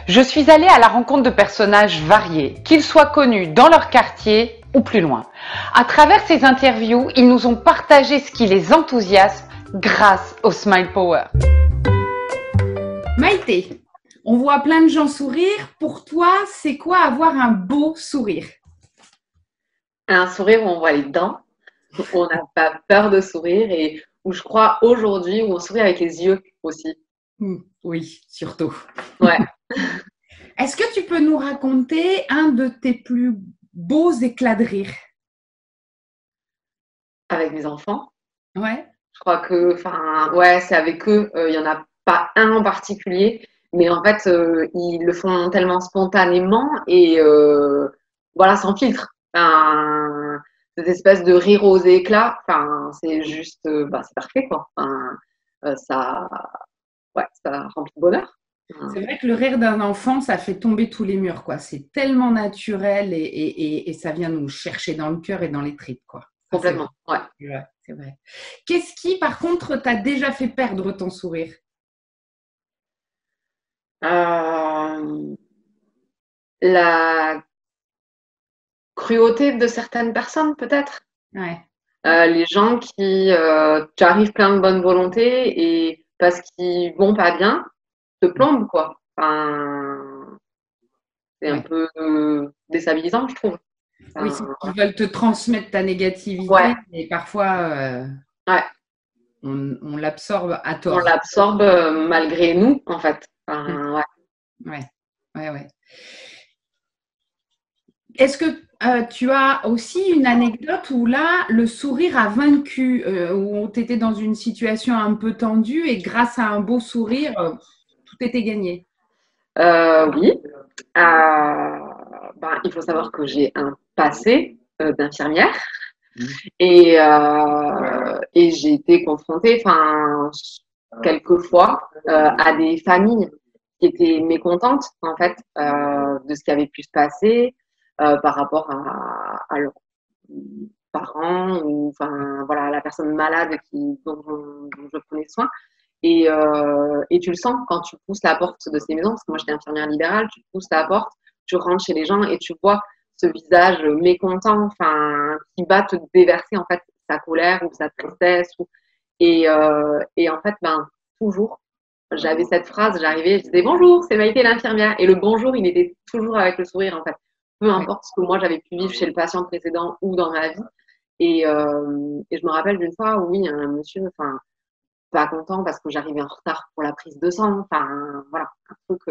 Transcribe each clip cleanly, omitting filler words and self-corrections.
Je suis allée à la rencontre de personnages variés, qu'ils soient connus dans leur quartier ou plus loin. À travers ces interviews, ils nous ont partagé ce qui les enthousiasme grâce au Smile Power. Maïté, on voit plein de gens sourire. Pour toi, c'est quoi avoir un beau sourire? Un sourire où on voit les dents, où on n'a pas peur de sourire et où je crois aujourd'hui où on sourit avec les yeux aussi. Oui, surtout. Ouais. Est-ce que tu peux nous raconter un de tes plus beaux éclats de rire? Avec mes enfants. Ouais. Je crois que, c'est avec eux. Il n'y en a pas un en particulier, mais en fait, ils le font tellement spontanément et voilà, sans filtre. Cette espèce de rire aux éclats, c'est juste, c'est parfait, quoi. Ça remplit de bonheur. C'est vrai que le rire d'un enfant, ça fait tomber tous les murs, quoi. C'est tellement naturel et ça vient nous chercher dans le cœur et dans les tripes, quoi. Complètement, ouais. C'est vrai. Qu'est-ce qui, par contre, t'a déjà fait perdre ton sourire? La cruauté de certaines personnes, peut-être. Ouais. Les gens qui arrivent plein de bonne volonté et parce qu'ils vont pas bien, te plombent, quoi. C'est un peu déstabilisant, je trouve. Oui, ils veulent te transmettre ta négativité, et parfois on l'absorbe à tort. On l'absorbe malgré nous, en fait. Ouais. Est-ce que tu as aussi une anecdote où là, le sourire a vaincu, où tu étais dans une situation un peu tendue et grâce à un beau sourire, tout était gagné? Oui. Il faut savoir que j'ai un passé d'infirmière et j'ai été confrontée, quelquefois, à des familles qui étaient mécontentes, en fait, de ce qui avait pu se passer par rapport à leurs parents ou, à la personne malade dont je prenais soin. Et tu le sens quand tu pousses la porte de ces maisons, parce que moi j'étais infirmière libérale, tu pousses la porte, tu rentres chez les gens et tu vois ce visage mécontent, qui va te déverser en fait sa colère ou sa tristesse. Et en fait, toujours, j'avais cette phrase, j'arrivais, je disais bonjour, c'est Maïté l'infirmière. Et le bonjour, il était toujours avec le sourire en fait. Peu importe ce que moi j'avais pu vivre chez le patient précédent ou dans ma vie. Et je me rappelle d'une fois où oui, un monsieur, pas content parce que j'arrivais en retard pour la prise de sang. Un truc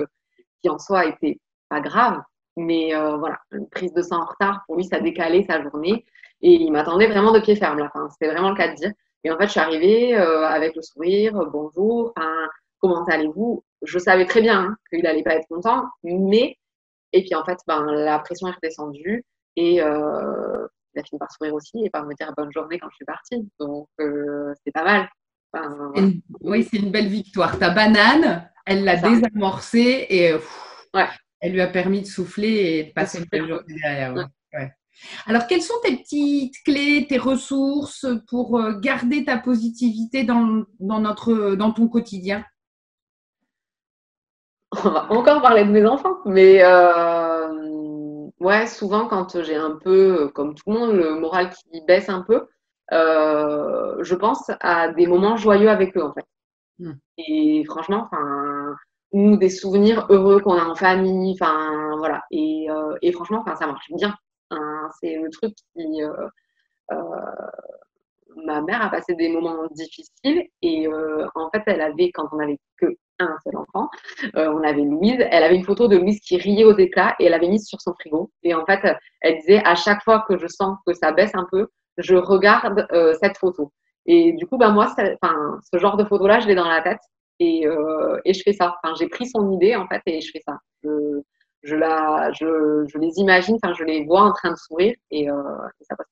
qui en soi était pas grave. Mais une prise de sang en retard, pour lui, ça décalait sa journée. Et il m'attendait vraiment de pied ferme, là. C'était vraiment le cas de dire. Et en fait, je suis arrivée avec le sourire, bonjour, comment allez-vous? Je savais très bien qu'il n'allait pas être content, mais… Et puis en fait, la pression est redescendue et il a fini par sourire aussi et par me dire bonne journée quand je suis partie. Donc, c'est pas mal. Oui, c'est une belle victoire. Ta banane, elle l'a désamorcée et elle lui a permis de souffler et de passer une belle journée derrière. Ouais. Alors, quelles sont tes petites clés, tes ressources pour garder ta positivité dans ton quotidien? On va encore parler de mes enfants, mais souvent quand j'ai un peu, comme tout le monde, le moral qui baisse un peu, je pense à des moments joyeux avec eux en fait. Et franchement, ou des souvenirs heureux qu'on a en famille, et franchement, ça marche bien. C'est le truc qui… ma mère a passé des moments difficiles et en fait, quand on n'avait que un seul enfant, on avait Louise, elle avait une photo de Louise qui riait aux éclats et elle l'avait mise sur son frigo. Et en fait, elle disait à chaque fois que je sens que ça baisse un peu, je regarde cette photo. Et du coup, moi, ce genre de photo-là, je l'ai dans la tête et je fais ça. J'ai pris son idée en fait et je fais ça. Je les imagine, je les vois en train de sourire et ça passe.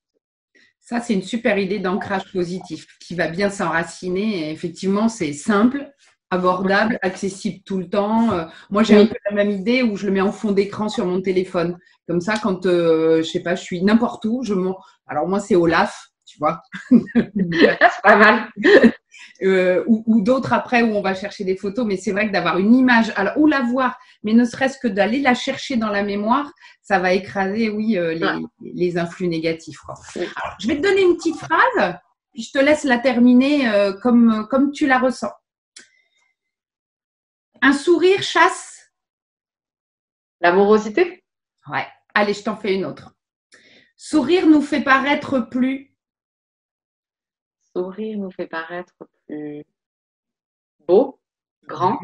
Ça, c'est une super idée d'ancrage positif qui va bien s'enraciner. Et effectivement, c'est simple, abordable, accessible tout le temps. Moi, j'ai un peu la même idée où je le mets en fond d'écran sur mon téléphone. Comme ça, quand je sais pas, je suis n'importe où, alors moi, c'est Olaf. tu vois. C'est pas mal. Ou d'autres après où on va chercher des photos, mais c'est vrai que d'avoir une image, alors, ou la voir, mais ne serait-ce que d'aller la chercher dans la mémoire, ça va écraser, oui, les influx négatifs, quoi. Alors, je vais te donner une petite phrase, puis je te laisse la terminer comme tu la ressens. Un sourire chasse l'amorosité. Ouais. Allez, je t'en fais une autre. Sourire nous fait paraître plus. Sourire nous fait paraître plus beau, grand.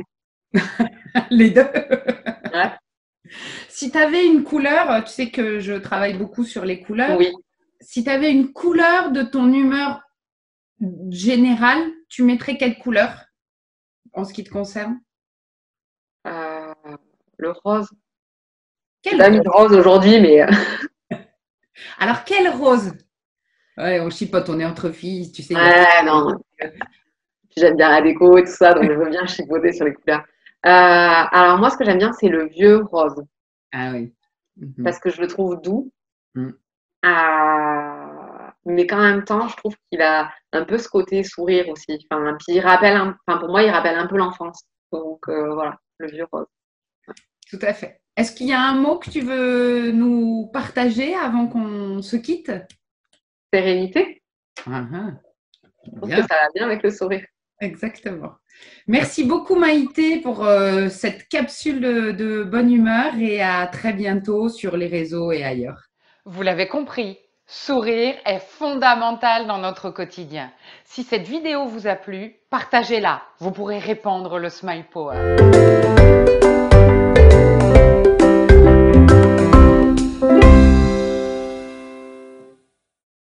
Les deux. Ouais. Si tu avais une couleur, tu sais que je travaille beaucoup sur les couleurs. Oui. Si tu avais une couleur de ton humeur générale, tu mettrais quelle couleur en ce qui te concerne? Le rose. Quel J'ai mis le rose aujourd'hui, mais Alors, quel rose? Ouais, on chipote, on est entre filles, tu sais. ouais, non. J'aime bien la déco et tout ça, donc je veux bien chipoter sur les couleurs. Alors moi, ce que j'aime bien, c'est le vieux rose. Ah oui. Parce que je le trouve doux. Mm. Mais qu'en même temps, je trouve qu'il a un peu ce côté sourire aussi. Enfin, puis il rappelle, pour moi, il rappelle un peu l'enfance. Donc voilà, le vieux rose. Tout à fait. Est-ce qu'il y a un mot que tu veux nous partager avant qu'on se quitte? Sérénité. Je trouve que ça va bien avec le sourire. Exactement. Merci beaucoup Maïté pour cette capsule de bonne humeur et à très bientôt sur les réseaux et ailleurs. Vous l'avez compris, sourire est fondamental dans notre quotidien. Si cette vidéo vous a plu, partagez-la. Vous pourrez répandre le Smile Power.